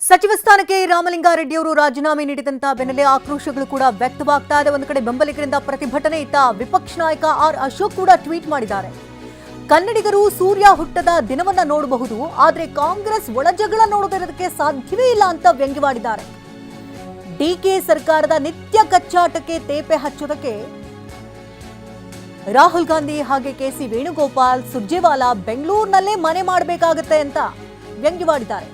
ಸಚಿವ ಸ್ಥಾನಕ್ಕೆ ರಾಮಲಿಂಗಾರೆಡ್ಡಿ ಅವರು ರಾಜೀನಾಮೆ ನೀಡಿದಂತ ಬೆನ್ನಲ್ಲೇ ಆಕ್ರೋಶಗಳು ಕೂಡ ವ್ಯಕ್ತವಾಗ್ತಾ ಇದೆ. ಒಂದು ಕಡೆ ಬೆಂಬಲಿಗರಿಂದ ಪ್ರತಿಭಟನೆ, ಇತ್ತ ವಿಪಕ್ಷ ನಾಯಕ ಆರ್ ಅಶೋಕ್ ಕೂಡ ಟ್ವೀಟ್ ಮಾಡಿದ್ದಾರೆ. ಕನ್ನಡಿಗರು ಸೂರ್ಯ ಹುಟ್ಟದ ದಿನವನ್ನ ನೋಡಬಹುದು, ಆದ್ರೆ ಕಾಂಗ್ರೆಸ್ ಒಳಜಗಳ ನೋಡೋದಕ್ಕೆ ಸಾಧ್ಯವೇ ಇಲ್ಲ ಅಂತ ವ್ಯಂಗ್ಯವಾಡಿದ್ದಾರೆ. ಡಿಕೆ ಸರ್ಕಾರದ ನಿತ್ಯ ಕಚ್ಚಾಟಕ್ಕೆ ತೇಪೆ ಹಚ್ಚೋದಕ್ಕೆ ರಾಹುಲ್ ಗಾಂಧಿ ಹಾಗೆ ಕೆಸಿ ವೇಣುಗೋಪಾಲ್, ಸುರ್ಜೇವಾಲಾ ಬೆಂಗಳೂರಿನಲ್ಲೇ ಮನೆ ಮಾಡಬೇಕಾಗತ್ತೆ ಅಂತ ವ್ಯಂಗ್ಯವಾಡಿದ್ದಾರೆ.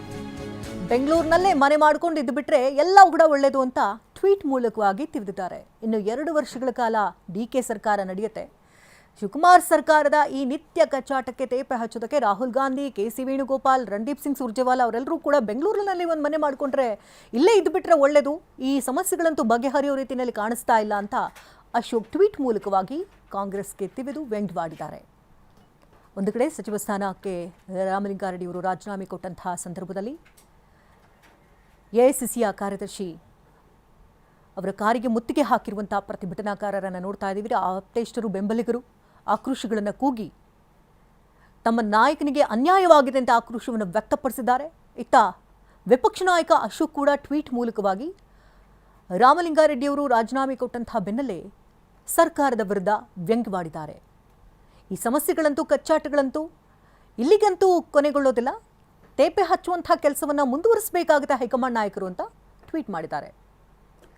ಬೆಂಗಳೂರಿನಲ್ಲೇ ಮನೆ ಮಾಡ್ಕೊಂಡು ಇದ್ದು ಬಿಟ್ರೆ ಎಲ್ಲ ಕೂಡ ಒಳ್ಳೇದು ಅಂತ ಟ್ವೀಟ್ ಮೂಲಕವಾಗಿ ತಿಳಿದಿದ್ದಾರೆ. ಇನ್ನು 2 ವರ್ಷಗಳ ಕಾಲ ಡಿಕೆ ಸರ್ಕಾರ ನಡೆಯುತ್ತೆ. ಶಿವಕುಮಾರ್ ಸರ್ಕಾರದ ಈ ನಿತ್ಯ ಕಚ್ಚಾಟಕ್ಕೆ ತೇಪೆ ಹಚ್ಚೋದಕ್ಕೆ ರಾಹುಲ್ ಗಾಂಧಿ, ಕೆಸಿ ವೇಣುಗೋಪಾಲ್, ರಣದೀಪ್ ಸಿಂಗ್ ಸುರ್ಜೇವಾಲಾ ಅವರೆಲ್ಲರೂ ಕೂಡ ಬೆಂಗಳೂರಿನಲ್ಲಿ ಒಂದು ಮನೆ ಮಾಡಿಕೊಂಡ್ರೆ ಇಲ್ಲೇ ಇದ್ದು ಬಿಟ್ರೆ ಒಳ್ಳೇದು, ಈ ಸಮಸ್ಯೆಗಳಂತೂ ಬಗೆಹರಿಯೋ ರೀತಿಯಲ್ಲಿ ಕಾಣಿಸ್ತಾ ಇಲ್ಲ ಅಂತ ಅಶೋಕ್ ಟ್ವೀಟ್ ಮೂಲಕವಾಗಿ ಕಾಂಗ್ರೆಸ್ಗೆ ತಿವಿದು ವ್ಯಂಗ್ಯವಾಡಿದ್ದಾರೆ. ಒಂದು ಕಡೆ ಸಚಿವ ಸ್ಥಾನಕ್ಕೆ ರಾಮಲಿಂಗಾರೆಡ್ಡಿ ಅವರು ರಾಜೀನಾಮೆ ಕೊಟ್ಟಂತಹ ಸಂದರ್ಭದಲ್ಲಿ ಎಐಸಿಸಿಯ ಕಾರ್ಯದರ್ಶಿ ಅವರ ಕಾರಿಗೆ ಮುತ್ತಿಗೆ ಹಾಕಿರುವಂತಹ ಪ್ರತಿಭಟನಾಕಾರರನ್ನು ನೋಡ್ತಾ ಇದ್ದೀವಿ. ಆಪ್ತೇಷ್ಟರು, ಬೆಂಬಲಿಗರು ಆಕ್ರೋಶಗಳನ್ನು ಕೂಗಿ ತಮ್ಮ ನಾಯಕನಿಗೆ ಅನ್ಯಾಯವಾಗಿದೆ ಅಂತ ಆಕ್ರೋಶವನ್ನು ವ್ಯಕ್ತಪಡಿಸಿದ್ದಾರೆ. ಇತ್ತ ವಿಪಕ್ಷ ನಾಯಕ ಅಶೋಕ್ ಕೂಡ ಟ್ವೀಟ್ ಮೂಲಕವಾಗಿ ರಾಮಲಿಂಗಾರೆಡ್ಡಿ ಅವರು ರಾಜೀನಾಮೆ ಕೊಟ್ಟಂತಹ ಬೆನ್ನಲ್ಲೇ ಸರ್ಕಾರದ ವಿರುದ್ಧ ವ್ಯಂಗ್ಯವಾಡಿದ್ದಾರೆ. ಈ ಸಮಸ್ಯೆಗಳಂತೂ ಕಚ್ಚಾಟಗಳಂತೂ ಇಲ್ಲಿಗಂತೂ ಕೊನೆಗೊಳ್ಳೋದಿಲ್ಲ, ತೇಪೆ ಹಚ್ಚುವಂತಹ ಕೆಲಸವನ್ನು ಮುಂದುವರಿಸಬೇಕಾಗುತ್ತೆ ಹೈಕಮಾಂಡ್ ನಾಯಕರು ಅಂತ ಟ್ವೀಟ್ ಮಾಡಿದ್ದಾರೆ.